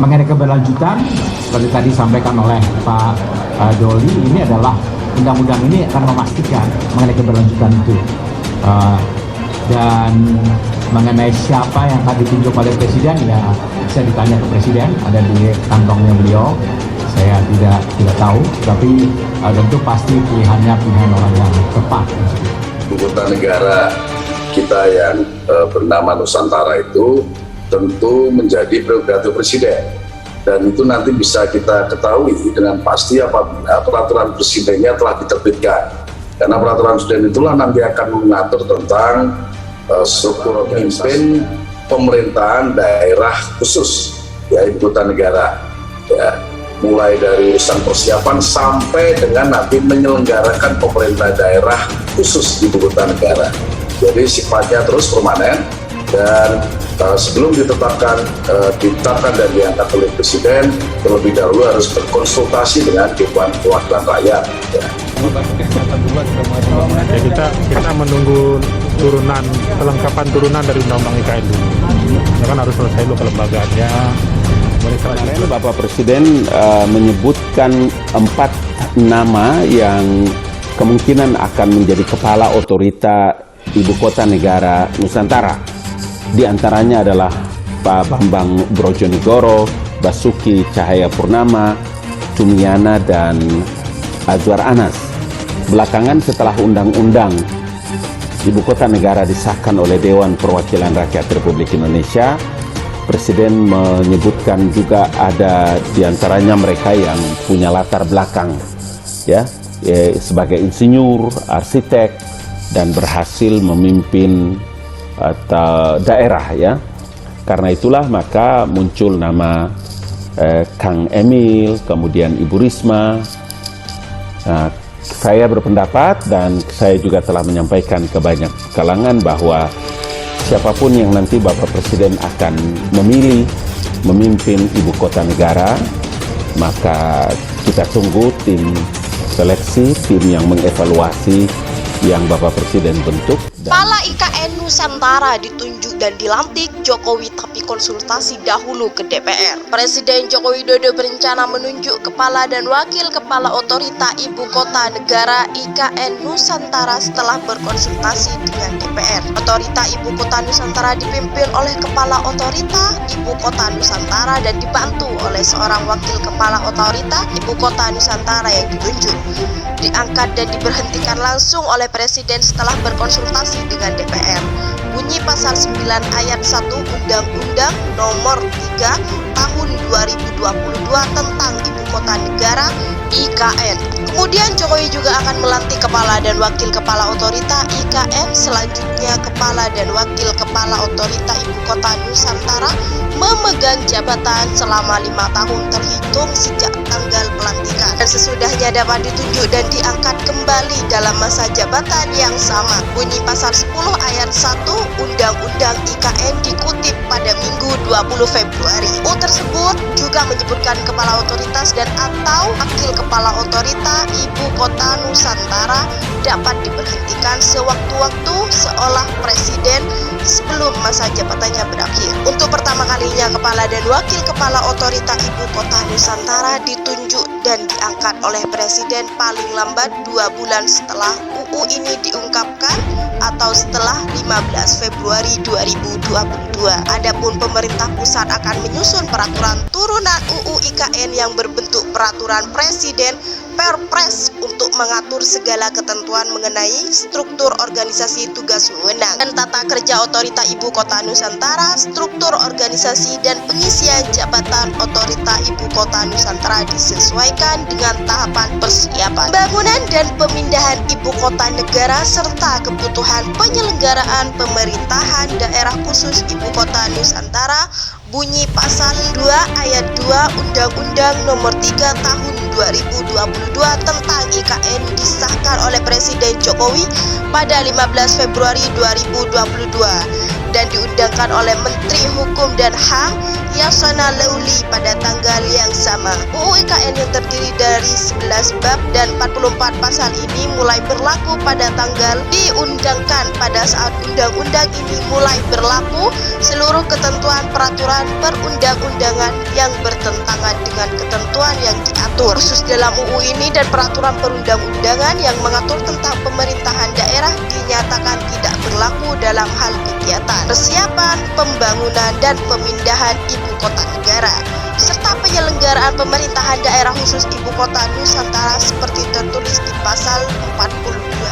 mengenai keberlanjutan, seperti tadi disampaikan oleh Pak Doli, ini adalah undang-undang ini akan memastikan mengenai keberlanjutan itu. Dan mengenai siapa yang akan ditunjuk oleh Presiden, ya bisa ditanya ke Presiden, ada di kantongnya beliau. Saya tidak tahu, tapi tentu pasti pilihannya pilihan orang yang tepat. Ibu kota negara kita yang bernama Nusantara itu tentu menjadi prerogatif Presiden, dan itu nanti bisa kita ketahui dengan pasti apabila peraturan presidennya telah diterbitkan, karena peraturan presiden itulah nanti akan mengatur tentang struktur pemimpin pemerintahan daerah khusus ya ibu kota negara ya, mulai dari urusan persiapan sampai dengan nanti menyelenggarakan pemerintah daerah khusus ibu kota negara. Jadi sifatnya terus permanen, dan sebelum ditetapkan dan diangkat oleh Presiden, terlebih dahulu harus berkonsultasi dengan Dewan Perwakilan Rakyat. Ya. Ya, kita menunggu kelengkapan turunan dari Undang-Undang IKN dulu. Ya kan harus selesai dulu kelembagaannya. Kemarin Bapak Presiden menyebutkan 4 nama yang kemungkinan akan menjadi kepala otorita Ibu Kota Negara Nusantara. Di antaranya adalah Pak Bambang Brojonegoro, Basuki Cahayapurnama, Tumiana, dan Azwar Anas. Belakangan setelah Undang-Undang Ibu Kota Negara disahkan oleh Dewan Perwakilan Rakyat Republik Indonesia, Presiden menyebutkan juga ada di antaranya mereka yang punya latar belakang ya sebagai insinyur, arsitek, dan berhasil memimpin daerah ya. Karena itulah maka muncul nama Kang Emil, kemudian Ibu Risma. Nah, saya berpendapat dan saya juga telah menyampaikan ke banyak kalangan bahwa siapapun yang nanti Bapak Presiden akan memilih memimpin Ibu Kota Negara, maka kita tunggu tim seleksi, tim yang mengevaluasi yang Bapak Presiden bentuk. Kepala IKN Nusantara ditunjuk dan dilantik Jokowi, tapi konsultasi dahulu ke DPR. Presiden Joko Widodo berencana menunjuk kepala dan wakil kepala otorita Ibu Kota Negara IKN Nusantara setelah berkonsultasi dengan DPR. Otorita Ibu Kota Nusantara dipimpin oleh kepala otorita Ibu Kota Nusantara dan dibantu oleh seorang wakil kepala otorita Ibu Kota Nusantara yang ditunjuk, diangkat dan diberhentikan langsung oleh Presiden setelah berkonsultasi dengan DPR. Bunyi pasal 9 ayat 1 Undang-Undang Nomor 3 Tahun 2022 tentang Ibu Kota Negara IKN. Kemudian Jokowi juga akan melantik kepala dan wakil kepala otorita IKN. Selanjutnya kepala dan wakil kepala otorita Ibu Kota Nusantara memegang jabatan selama 5 tahun terhitung sejak tanggal pelantikan, dan sesudahnya dapat ditunjuk dan diangkat kembali dalam masa jabatan yang sama. Bunyi pasal 10 ayat 1 Undang-Undang IKN dikutip pada Minggu 20 Februari. tersebut juga menyebutkan kepala otoritas dan atau wakil kepala otorita Ibu Kota Nusantara dapat diberhentikan sewaktu-waktu seolah presiden sebelum masa jabatannya berakhir. Untuk pertama kalinya kepala dan wakil kepala otorita Ibu Kota Nusantara ditunjuk dan diangkat oleh presiden paling lambat 2 bulan setelah UU ini diungkapkan atau setelah 15 Februari 2022. Adapun pemerintah pusat akan menyusun peraturan turunan UU IKN yang berbentuk peraturan presiden Perpres untuk mengatur segala ketentuan mengenai struktur organisasi tugas wewenang dan tata kerja otorita Ibu Kota Nusantara, struktur organisasi dan pengisian jabatan otorita Ibu Kota Nusantara disesuaikan dengan tahapan persiapan bangunan dan pemindahan Ibu Kota Negara serta kebutuhan penyelenggaraan pemerintahan daerah khusus Ibu Kota Nusantara. Bunyi pasal 2 ayat 2 Undang-Undang Nomor 3 Tahun 2022 tentang IKN disahkan oleh Presiden Jokowi pada 15 Februari 2022. dan diundangkan oleh Menteri Hukum dan HAM Yasona Lauli pada tanggal yang sama. UU IKN yang terdiri dari 11 bab dan 44 pasal ini mulai berlaku pada tanggal diundangkan. Pada saat undang-undang ini mulai berlaku, seluruh ketentuan peraturan perundang-undangan yang bertentangan dengan ketentuan yang diatur khusus dalam UU ini dan peraturan perundang-undangan yang mengatur tentang pemerintahan daerah dinyatakan tidak berlaku dalam hal kegiatan, persiapan, pembangunan, dan pemindahan ibu kota negara, serta penyelenggaraan pemerintahan daerah khusus ibu kota Nusantara seperti tertulis di pasal 42